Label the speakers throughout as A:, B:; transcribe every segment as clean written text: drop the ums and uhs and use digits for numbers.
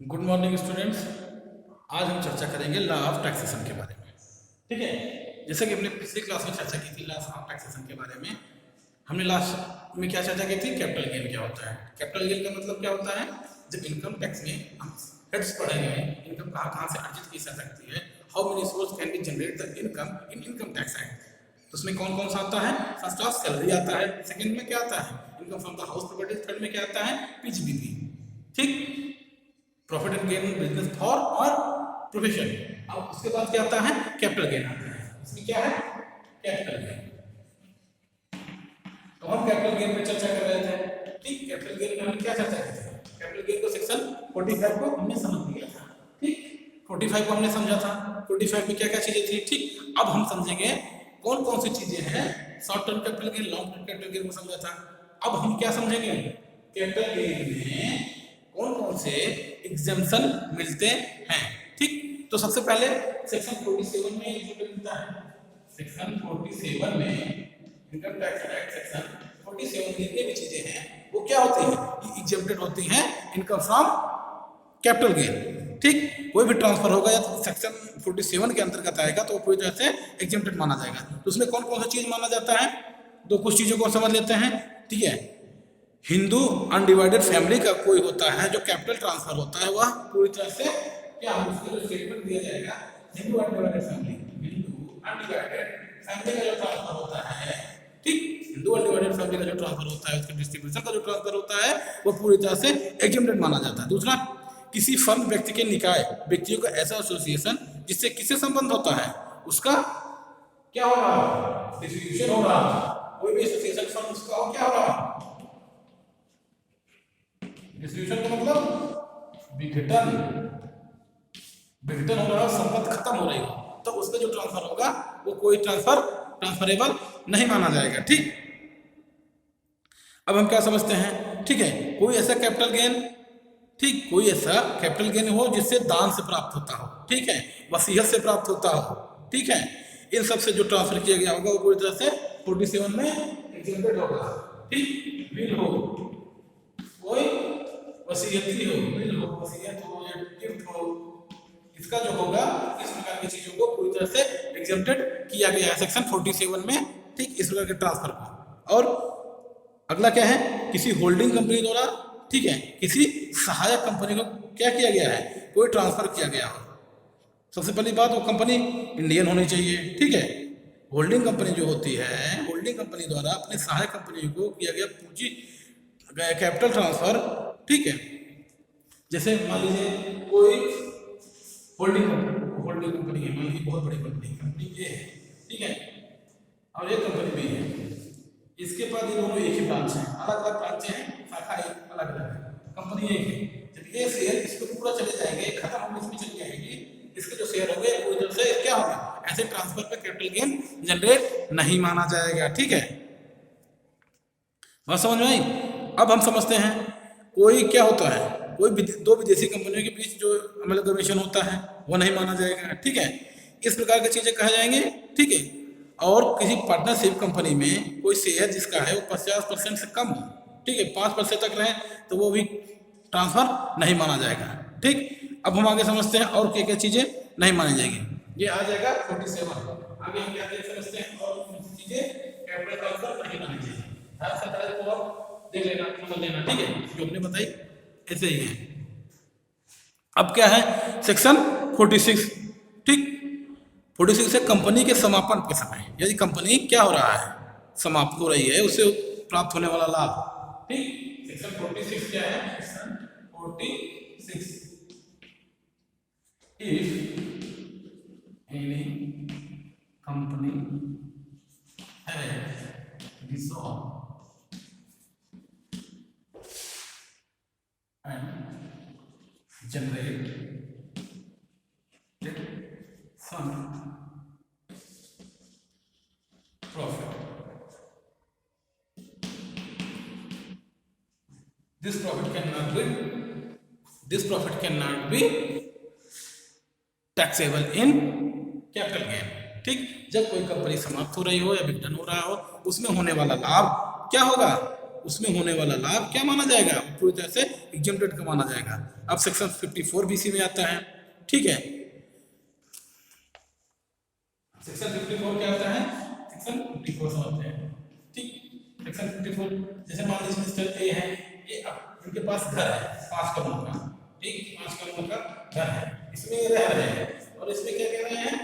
A: Good morning students. आज हम चर्चा करेंगे लॉ ऑफ टैक्सेशन के बारे में। ठीक है, जैसे कि हमने पिछली क्लास में चर्चा की थी लॉ ऑफ टैक्सेशन के बारे में। हमने लास्ट में क्या चर्चा की थी? कैपिटल गेन क्या होता है। कैपिटल गेन का मतलब क्या होता है? जब इनकम टैक्स में हम हेड्स पढ़ेंगे, इनकम कहाँ कहाँ से अर्जित की जा सकती है, how many source can be generate the income in income tax act. उसमें कौन कौन सा आता है? फर्स्ट क्लास सैलरी आता है, सेकंड में क्या आता है? Income from the house property, third में क्या आता है? पीजीबीपी। ठीक, profit and gain business for और प्रोफेशन। अब उसके बाद क्या आता है? कैपिटल गेन आता है। इसमें क्या है? Capital gain. तो हम कैपिटल गेन पे चर्चा कर रहे थे। ठीक, कैपिटल गेन में हमने क्या चर्चा की थी? कैपिटल गेन को सेक्शन 45 को हमने समझ लिया था। ठीक, 45 को हमने समझा था। 45 में क्या क्या चीजें थी। ठीक, अब हम समझेंगे कौन कौन सी चीजें हैं। Short term capital gain, long term capital gain को समझा था। अब हम क्या समझेंगे? कैपिटल गेन में कौन कौन से एग्जेम्पशन मिलते हैं। ठीक, तो सबसे पहले सेक्शन 47 में जो मिलता है, सेक्शन 47 में इनकम टैक्स एक्ट सेक्शन 47 जितनी भी चीजें हैं वो क्या होती हैं? ये एग्जेम्प्टेड होती हैं इनकम फ्रॉम कैपिटल गेन। ठीक, कोई भी ट्रांसफर होगा या तो सेक्शन 47 के अंतर्गत आएगा तो पूरी तरह से एग्जेम्प्टेड माना जाएगा। तो उसमें कौन कौन सा चीज माना जाता है? तो कुछ चीजों को समझ लेते हैं। ठीक है, हिंदू अनडिवाइडेड फैमिली का कोई होता है जो कैपिटल ट्रांसफर होता है वह पूरी तरह से क्या हम उसका जो स्टेटमेंट दिया जाएगा, Hindu undivided family, Hindu undivided family का जो ट्रांसफर होता है। ठीक, हिंदू अनडिवाइडेड फैमिली का जो ट्रांसफर होता है, उसका डिस्ट्रीब्यूशन का जो ट्रांसफर होता है वो पूरी तरह से एग्जेम्प्टेड माना जाता है। दूसरा, किसी फर्म व्यक्ति के निकाय व्यक्तियों का ऐसा एसोसिएशन जिससे किससे संबंध होता है उसका क्या हो रहा है? डिस्ट्रीब्यूशन हो रहा है। कोई भी एसोसिएशन फर्म उसका हो क्या हो रहा है? डिस्ट्रीब्यूशन का मतलब विघटन। विघटन हो रहा है, संपत्ति खत्म हो रही हो तो उसका जो ट्रांसफर होगा वो कोई ट्रांसफरेबल नहीं माना जाएगा। ठीक, अब हम क्या समझते हैं? ठीक है, कोई ऐसा कैपिटल गेन, ठीक, कोई ऐसा कैपिटल गेन हो जिससे दान से प्राप्त होता हो, ठीक है, वसीयत से प्राप्त होता हो, ठीक है, इन सब से जो ट्रांसफर किया गया होगा वो पूरी तरह से 47 में एग्जेम्प्टेड होगा। ठीक, विल हो, कोई वसीयती हो, विल हो, वसीयत हो या गिफ्ट हो, इसका जो होगा इस प्रकार की चीजों को पूरी तरह से एग्जेम्प्टेड किया गया है सेक्शन 47 में। ठीक, इस प्रकार के ट्रांसफर को। और अगला क्या है? किसी होल्डिंग कंपनी द्वारा, ठीक है, किसी सहायक कंपनी को क्या किया गया है? कोई ट्रांसफर किया गया हो। सबसे पहली बात वो कंपनी इंडियन होनी चाहिए। ठीक है, होल्डिंग कंपनी जो होती है, होल्डिंग कंपनी द्वारा अपने सहायक कंपनी को किया गया पूंजी कैपिटल ट्रांसफर। ठीक है, जैसे मान लीजिए कोई होल्डिंग कंपनी है, मान लीजिए बहुत बड़ी कंपनी ये है, ठीक है, और ये कंपनी भी है। इसके पास ये दोनों एक ही ब्रांच है, अलग अलग ब्रांचें हैं, शाखा एक अलग अलग है, कंपनी एक है। जब ये शेयर इसको पूरा चले जाएंगे, खत्म होने इसमें चली जाएगी, इसके जो शेयर होंगे वो इधर से क्या होगा? ऐसे ट्रांसफर पे कैपिटल गेन जनरेट नहीं माना जाएगा। ठीक है, बात समझ में आई? अब हम समझते हैं कोई क्या होता है, कोई दो विदेशी कंपनियों के बीच जो अमलगमेशन होता है वो नहीं माना जाएगा। ठीक है, इस प्रकार की चीजें कहे जाएंगे। ठीक है, और किसी पार्टनरशिप कंपनी में कोई शेयर जिसका है वो 50% से कम हो, ठीक है, 5% तक रहे तो वो भी ट्रांसफर नहीं माना जाएगा। ठीक, अब हम आगे समझते हैं और क्या क्या चीजें नहीं मानी जाएगी। ये आ जाएगा 47। आगे हम क्या समझते हैं और चीजें कैपिटल ट्रांसफर नहीं मानी जाएगी। देख लेना, समझ लेना। ठीक है, जो हमने बताई ऐसे ही है। अब क्या है? सेक्शन 46। ठीक, 46 है कंपनी के समापन के समय, यदि कंपनी क्या हो रहा है? समाप्त हो रही है, उससे प्राप्त होने वाला लाभ। ठीक, सेक्शन 46 क्या है? Section 46, if any company has dissolved and generate some profit. This profit cannot be taxable in capital gain. ठीक, जब कोई कंपनी समाप्त हो रही हो या विघटन हो रहा हो उसमें होने वाला लाभ क्या होगा? उसमें होने वाला लाभ क्या माना जाएगा, पूरी तरह से एग्जेम्प्टेड का माना जाएगा। अब सेक्शन 54 BC में आता है, ठीक है। सेक्शन 54 क्या होता है, सेक्शन 54 समझते हैं, ठीक। सेक्शन 54 जैसे मान लीजिए मिस्टर ए है, ये इनके पास घर है 5 करोड़ का, ठीक, 5 करोड़ का घर है, इसमें ये रह रहे हैं और इसमें क्या कह रहे हैं,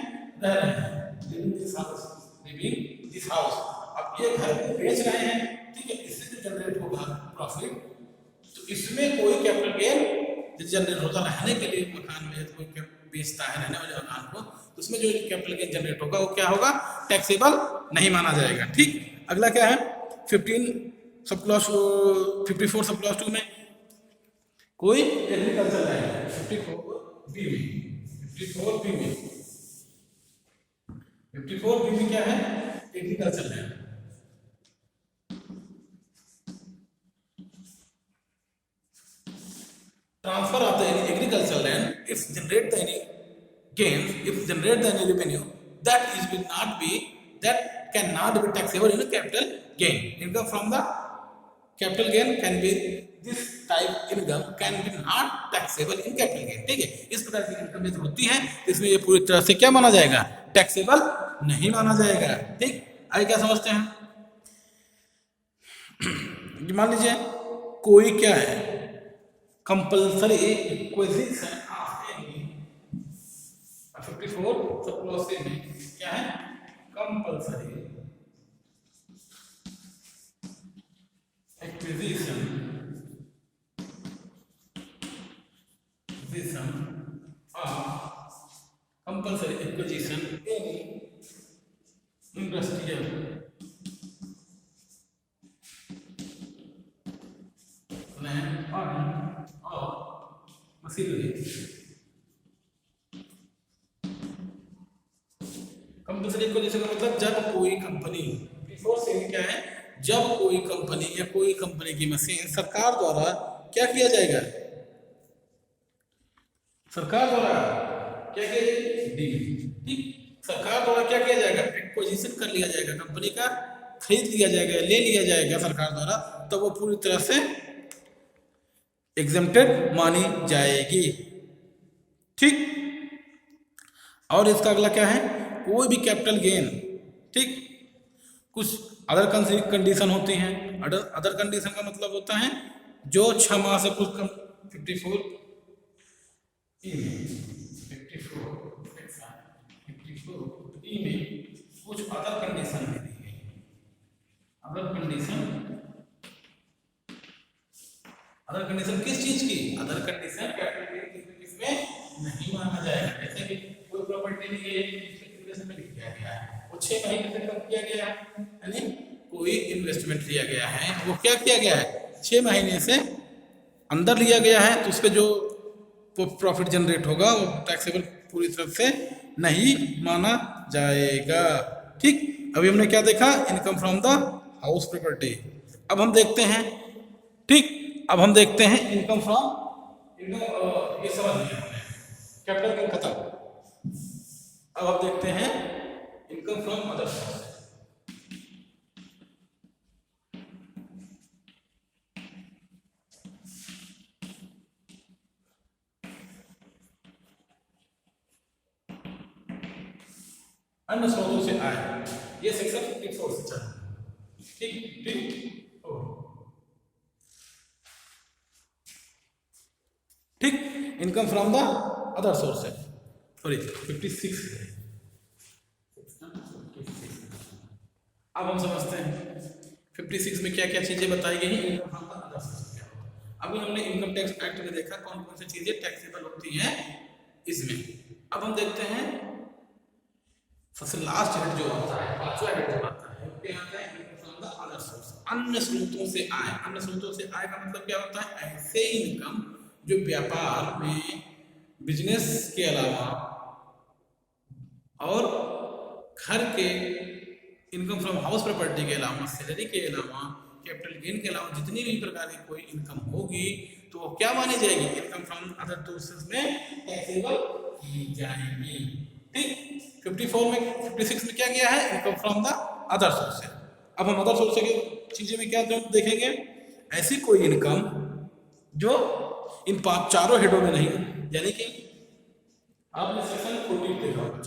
A: रह रहे हैं, living this house, living this house. अब ये घर को बेच रहे हैं, ठीक है, इससे जो जनरेट होगा प्रॉफिट, तो इसमें कोई कैपिटल गेन जनरेट होता, रहने के लिए मकान में कोई बेचता है रहने वाले मकान को, तो उसमें जो कैपिटल गेन जनरेट होगा वो क्या होगा, टैक्सेबल नहीं माना जाएगा, ठीक। अगला क्या है 54 सब क्लॉज 2 में कोई एग्रीकल्चर लैंड 54B में क्या है, agriculture land. Transfer of the agricultural land if generate the any gains, if generate the any revenue that cannot be taxable in a capital gain. Income from the capital gain can be this type income can be not taxable in capital gain, ठीक है। इस प्रकार की income यदि होती है तो इसमें ये पूरी तरह से क्या माना जाएगा, टैक्सेबल नहीं माना जाएगा, ठीक। आगे क्या समझते हैं, मान लीजिए कोई क्या है compulsory acquisition of any 54 sub clause से में क्या है, compulsory acquisition any industrial land और मशीनरी। कंपल्सरी एक्विजिशन का मतलब जब कोई कंपनी, बिफोर से क्या है, जब कोई कंपनी या कोई कंपनी की मशीन सरकार द्वारा क्या किया जाएगा, सरकार द्वारा क्या किया जाएगा, ठीक, सरकार द्वारा क्या किया जाएगा, एक्विजिशन कर लिया जाएगा, कंपनी का खरीद लिया जाएगा, ले लिया जाएगा सरकार द्वारा, तो वो पूरी तरह से एग्जेम्प्टेड मानी जाएगी, ठीक। और इसका अगला क्या है, कोई भी कैपिटल गेन, ठीक, कुछ अदर कंडीशन होती हैं। अदर कंडीशन का मतलब होता है जो 6 माह से कुछ कम 54 में कुछ अदर कंडीशन में दी गई, अदर कंडीशन किस चीज की, अदर कंडीशन कैपिटल गेन इसमें नहीं माना जाएगा। जैसे कि कोई प्रॉपर्टी ली गई है, इन्वेस्टमेंट किया गया है, वो 6 महीने तक कम किया गया है, यानी कोई इन्वेस्टमेंट लिया गया है, वो क्या किया गया है, 6 महीने से अंदर लिया गया है, तो उस पर जो प्रॉफिट जनरेट होगा वो टैक्सेबल पूरी तरह से नहीं माना जाएगा, ठीक। अभी हमने क्या देखा, income from the house property. अब हम देखते हैं, ठीक, अब हम देखते हैं इनकम फ्रॉम, ये समझ लिया हमने, कैपिटल गेन खत्म। अब आप देखते हैं इनकम फ्रॉम अदर सोर्स। अन्य स्रोतों से आए, ये सेक्शन 54 से चल, ठीक ठीक ठीक। Income from the other sources, sorry 56 है। अब हम समझते हैं 56 में क्या क्या चीजें बताई गई, income from the other sources क्या होता है। अभी हमने इनकम टैक्स एक्ट में देखा कौन कौन सी चीजें टैक्सेबल होती हैं इसमें। अब हम देखते हैं सबसे लास्ट हेड जो आता है, 5वां हेड जो आता है, वो क्या आता है, income from the other source, अन्य स्रोतों से आय। अन्य स्रोतों से आय का मतलब क्या होता है, ऐसे इनकम जो व्यापार में, बिजनेस के अलावा और घर के इनकम फ्रॉम हाउस प्रॉपर्टी के अलावा, सैलरी के अलावा, कैपिटल गेन के अलावा जितनी भी प्रकार की कोई इनकम होगी तो वो क्या मानी जाएगी, इनकम फ्रॉम अदर सोर्सेज में टैक्सेबल की जाएगी, ठीक। 56 में क्या किया है, income from the other sources. अब हम अदर सोर्स की चीजें में क्या देखेंगे, ऐसी कोई इनकम जो इन चारों हेडों में नहीं, यानी कि आपने सेक्शन 14 देखा होगा,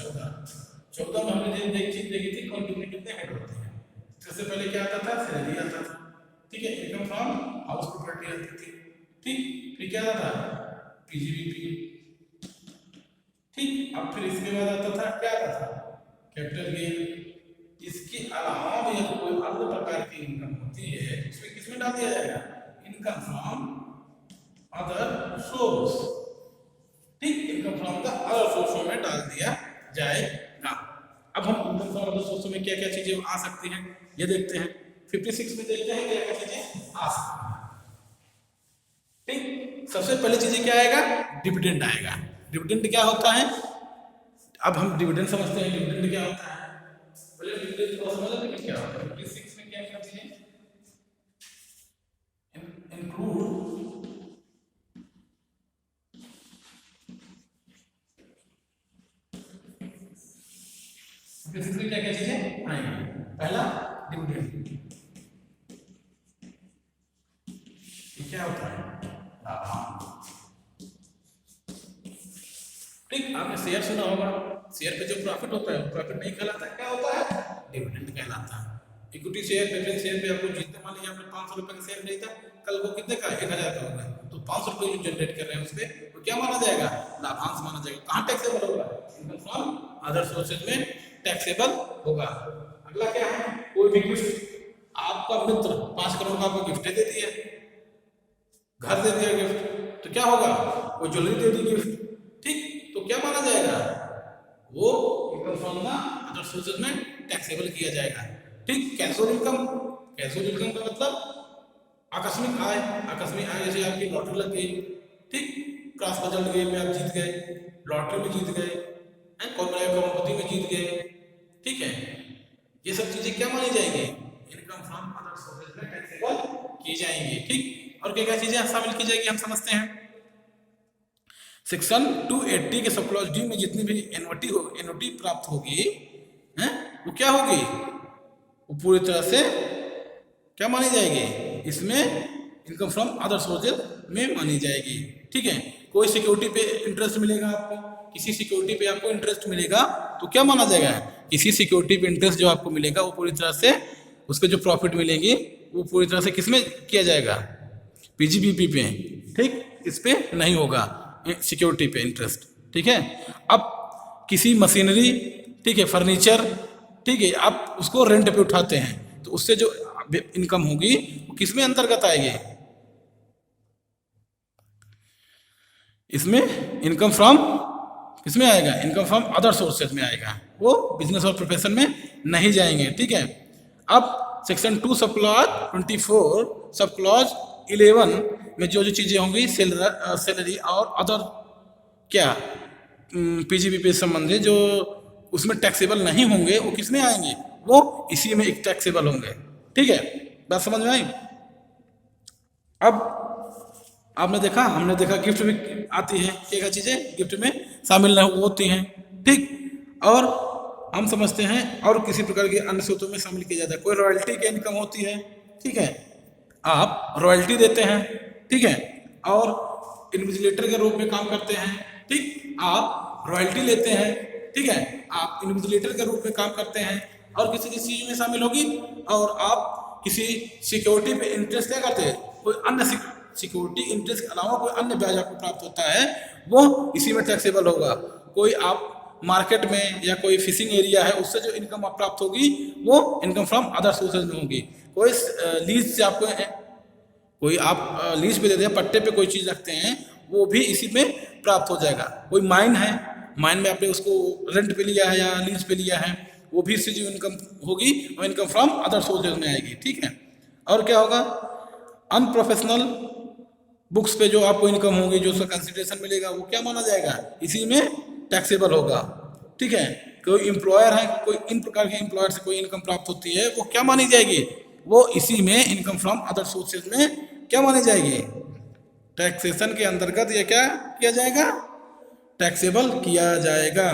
A: 14 में हमने एक चीज देखी थी, कौन कितने हेड होते हैं। सबसे पहले क्या आता था, सैलरी आता था, ठीक है, इनकम फ्रॉम हाउस प्रॉपर्टी आती थी, ठीक, फिर क्या आता था, पीजीबीपी, ठीक, अब फिर इसके बाद आता था, क्या आता था, कैपिटल गेन। इसके अलावा भी अगर कोई अन्य प्रकार की इनकम होती है, इसमें किसमें डाल दिया जाएगा, इनकम फ्रॉम अदर सोर्स, ठीक, इनकम फ्रॉम द अदर सोर्सों में डाल दिया जाएगा। अब हम इनकम फ्रॉम अदर सोर्सों में क्या क्या चीजें आ सकती हैं ये देखते हैं। 56 में देखते हैं क्या क्या चीजें आ सकती हैं, ठीक। सबसे पहले चीजें क्या आएगा, डिविडेंड आएगा। डिविडेंड क्या होता है, अब हम डिविडेंड समझते हैं, डिविडेंड क्या होता है, पहले डिविडेंड को समझ लें क्या होता है। 56 में क्या क्या चीजें इंक्लूड बेसिकली क्या क्या चीजें आएंगी, पहला डिविडेंड, ये क्या होता है, ठीक, आपने शेयर सुना होगा, शेयर पे जो प्रॉफिट होता है प्रॉफिट नहीं कहलाता है, क्या होता है, डिविडेंड कहलाता है। इक्विटी शेयर, प्रेफरेंस शेयर पे आपको जितने, मान लीजिए आपने 500 रुपए का शेयर खरीदा, कल वो कितने का, 1000 का होगा, तो 500 रुपए जो जनरेट कर रहे हैं उस पर तो क्या माना जाएगा, लाभांश माना जाएगा। कहाँ टैक्सेबल होगा, इनकम फ्रॉम अदर सोर्सेज में टैक्सेबल होगा। अगला क्या है, कोई भी गिफ्ट, आपका मित्र 5 करोड़ का आपको गिफ्ट दे दिया, घर दे दिया गिफ्ट, तो क्या होगा, कोई ज्वेलरी दे दी गिफ्ट, ठीक, तो क्या माना जाएगा, वो income from the other sources में टैक्सेबल किया जाएगा, ठीक। कैजुअल इनकम, कैजुअल इनकम का मतलब आकस्मिक आय, आकस्मिक आय जैसे आपकी लॉटरी लग गई, ठीक, क्रॉस बजट गेम में आप जीत गए, लॉटरी में जीत गए, करोड़पति में जीत गए, ठीक है, ये सब चीजें क्या मानी जाएंगी, इनकम फ्रॉम अदर सोर्सेज में टैक्सेबल की जाएंगी, ठीक। और क्या क्या चीजें शामिल की जाएगी हम समझते हैं। सेक्शन 280 के सब क्लॉज डी में जितनी भी एनओटी प्राप्त होगी हैं, वो क्या होगी, वो पूरी तरह से क्या मानी जाएगी, इसमें इनकम फ्रॉम अदर सोर्सेज में मानी जाएगी, ठीक है। कोई सिक्योरिटी पे इंटरेस्ट मिलेगा आपको, किसी सिक्योरिटी पे आपको इंटरेस्ट मिलेगा तो क्या माना जाएगा, किसी सिक्योरिटी पे इंटरेस्ट जो आपको मिलेगा वो पूरी तरह से उसके जो प्रॉफिट मिलेंगी वो पूरी तरह से किसमें किया जाएगा, पीजीबीपी पे, ठीक, इस पे नहीं होगा सिक्योरिटी पे इंटरेस्ट, ठीक है। अब किसी मशीनरी, ठीक है, फर्नीचर, ठीक है, आप उसको रेंट पे उठाते हैं तो उससे जो इनकम होगी वो किसमें अंतर्गत आएगी, इसमें इनकम फ्रॉम किसमें आएगा, इनकम फ्रॉम अदर सोर्सेज में आएगा, वो बिजनेस और प्रोफेशन में नहीं जाएंगे, ठीक है। अब section 2 sub clause 24 sub clause 11 में जो जो चीजें होंगी, सैलरी और अदर क्या पीजीबीपी से संबंधित जो उसमें टैक्सेबल नहीं होंगे वो किसमें आएंगे, वो इसी में एक टैक्सेबल होंगे, ठीक है, बात समझ में आई। अब आपने देखा, हमने देखा गिफ्ट में आती है, क्या चीजें गिफ्ट में शामिल होती हैं, ठीक। और हम समझते हैं और किसी प्रकार के अन्य स्रोतों में शामिल किया जाता है, कोई रॉयल्टी की इनकम होती है, ठीक है, आप रॉयल्टी देते हैं, ठीक है, और इन्विजिलेटर के रूप में काम करते हैं, ठीक, आप रॉयल्टी लेते हैं, ठीक है, आप इन्विजिलेटर के रूप में काम करते हैं और किसी किसी चीज में शामिल होगी, और आप किसी सिक्योरिटी पे इंटरेस्ट क्या करते हैं, कोई अन्य सिक्योरिटी इंटरेस्ट के अलावा कोई अन्य ब्याज आपको प्राप्त होता है वो इसी में टैक्सेबल होगा। कोई आप मार्केट में या कोई फिशिंग एरिया है उससे जो इनकम आप प्राप्त होगी वो इनकम फ्रॉम अदर सोर्सेज में होगी। कोई लीज से आपको कोई आप लीज पे देते हैं, पट्टे पे कोई चीज़ रखते हैं वो भी इसी में प्राप्त हो जाएगा। कोई माइन है, माइन में आपने उसको रेंट पे लिया है या लीज पे लिया है, वो भी इससे जो इनकम होगी वो इनकम फ्रॉम अदर सोर्सेज में आएगी, ठीक है। और क्या होगा, अनप्रोफेशनल बुक्स पे जो आपको इनकम होगी, जो उसका कंसिडरेशन मिलेगा वो क्या माना जाएगा, इसी में टैक्सेबल होगा, ठीक है। कोई एम्प्लॉयर है, कोई इन प्रकार के एम्प्लॉयर से कोई इनकम प्राप्त होती है वो क्या मानी जाएगी, वो इसी में इनकम फ्रॉम अदर सोर्सेज में क्या मानी जाएगी, टैक्सेशन के अंतर्गत ये क्या किया जाएगा, टैक्सेबल किया जाएगा।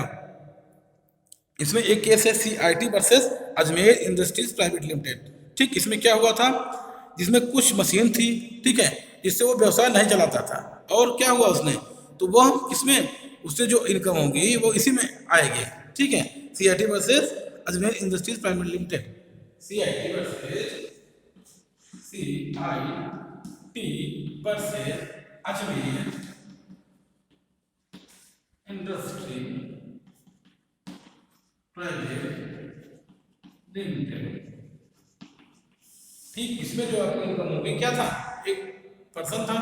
A: इसमें एक केस है CIT versus Ajmer industries private limited. ठीक, इसमें क्या हुआ था, जिसमें कुछ मशीन थी, ठीक है, जिससे वो व्यवसाय नहीं चलाता था, और क्या हुआ उसने, तो वह इसमें उससे जो इनकम होगी वो इसी में आएगी, ठीक है। CIT versus Ajmer industries private limited, CIT versus CIT versus Ajmer industry private limited, ठीक। इसमें जो आपकी इनकम होगी क्या था, एक पर्सन था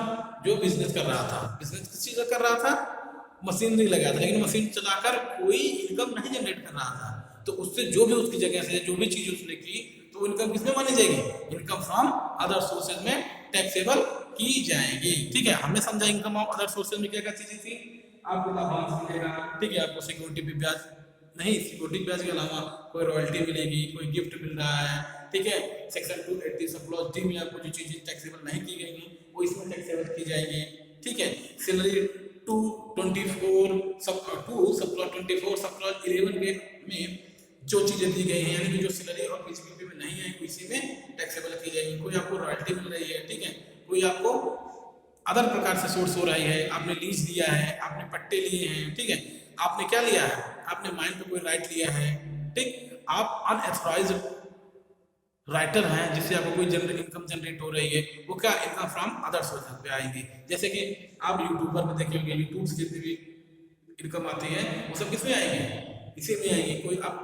A: जो बिजनेस कर रहा था, बिजनेस किस चीज का कर रहा था, मशीनरी लगाया था, लेकिन मशीन चलाकर कोई इनकम नहीं जनरेट कर रहा था, तो उससे जो भी उसकी जगह से जो भी चीज उसने की, तो इनकम किसमें मानी जाएगी, इनकम फ्रॉम अदर सोर्सेज में टैक्सेबल की जाएगी, ठीक है। हमने समझा इनकम ऑफ अदर सोर्सेज में क्या क्या चीजें थी, आपको लाभांश मिलेगा, ठीक है, आपको सिक्योरिटी पे ब्याज नहीं, सिक्योरिटी ब्याज के अलावा कोई रॉयल्टी मिलेगी, कोई गिफ्ट मिल रहा है, ठीक है। सेक्शन 280 सब क्लॉज डी में आपको जो चीजें टैक्सेबल नहीं की गई हैं वो इसमें टैक्सेबल की जाएंगी, ठीक है। Salary 224 sub clause 24 sub clause 11 के में जो चीजें दी गई हैं, यानी कि जो सैलरी और पीसीपीपी में नहीं है इसी में टैक्सेबल की जाएगी। कोई आपको रॉयल्टी मिल रही है, ठीक है, कोई आपको अदर प्रकार से सोर्स हो रही है, आपने लीज लिया है, आपने पट्टे लिए हैं, ठीक है, आपने क्या लिया है, आपने माइंड पे कोई राइट लिया है, ठीक, आप अनएथोराइज राइटर हैं जिससे आपको कोई इनकम जनरेट हो रही है, वो क्या इनकम फ्रॉम अदर सोर्सेज पे आएंगी। जैसे कि आप यूट्यूबर में देखे होंगे, यूट्यूब से जितनी भी इनकम आती है वो सब किसमें आएंगे, इसी में आएंगे। कोई आप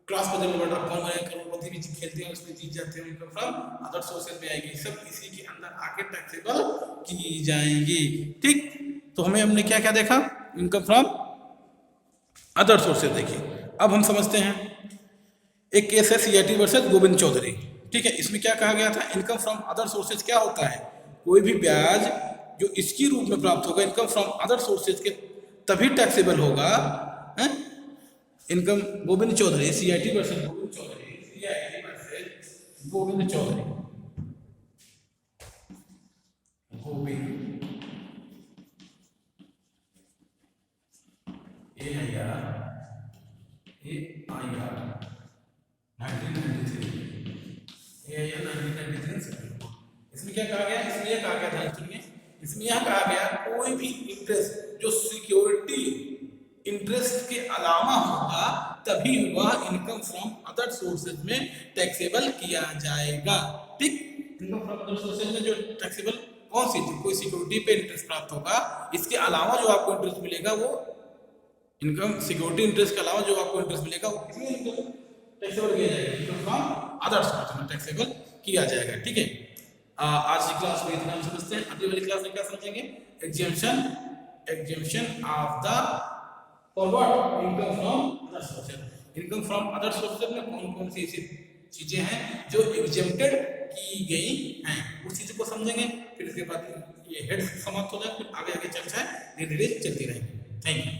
A: क्लास पर जब आप कौन करोड़पति भी खेलते हैं उसमें जीत जाते हैं, इनकम फ्रॉम अदर सोर्सेज में आएगी, सब इसी के अंदर आके टैक्सेबल की जाएंगी, ठीक। तो हमने क्या क्या देखा, इनकम फ्रॉम अदर सोर्सेज देखिए। अब हम समझते हैं एक केस है CIT वर्सेस गोविंद चौधरी, ठीक है। इसमें क्या कहा गया था, इनकम फ्रॉम अदर सोर्सेज क्या होता है, कोई भी ब्याज जो इसकी रूप में प्राप्त होगा इनकम फ्रॉम अदर सोर्सेज के तभी टैक्सेबल होगा, है? Income Govind Chaudhary, CIT versus Govind Chaudhary, CIT versus Govind Chaudhary, Govind ये है यार, ये आई यार 1993, ये 1993। इसमें क्या कहा गया, इसमें यह कहा गया था, सुनिए, इसमें यह कहा गया कोई भी इंटरेस्ट जो सिक्योरिटी इंटरेस्ट के अलावा होगा तभी वह इनकम फ्रॉम अदर सोर्सेज में टैक्सेबल किया जाएगा, ठीक। इनकम फ्रॉम अदर सोर्सेज में जो टैक्सेबल कौन सी थी, कोई सिक्योरिटी पे इंटरेस्ट प्राप्त होगा, इसके अलावा जो आपको इंटरेस्ट मिलेगा वो इनकम, सिक्योरिटी इंटरेस्ट के अलावा जो आपको इंटरेस्ट मिलेगा वो किसमें इनकम टैक्सेबल किया जाएगा, इनकम फ्रॉम अदर सोर्स में टैक्सेबल किया जाएगा, ठीक है। आज की क्लास में इतना हम समझते हैं। अगली वाली क्लास में क्या समझेंगे, exemption of the forward income from other sources. Income from other sources में कौन कौन सी ऐसी चीजें हैं जो एग्जेम्प्टेड की गई हैं, उस चीज को समझेंगे। फिर इसके बाद ये हेड समाप्त हो जाए, फिर आगे आगे चर्चा धीरे धीरे चलती रहेगी। Thank you.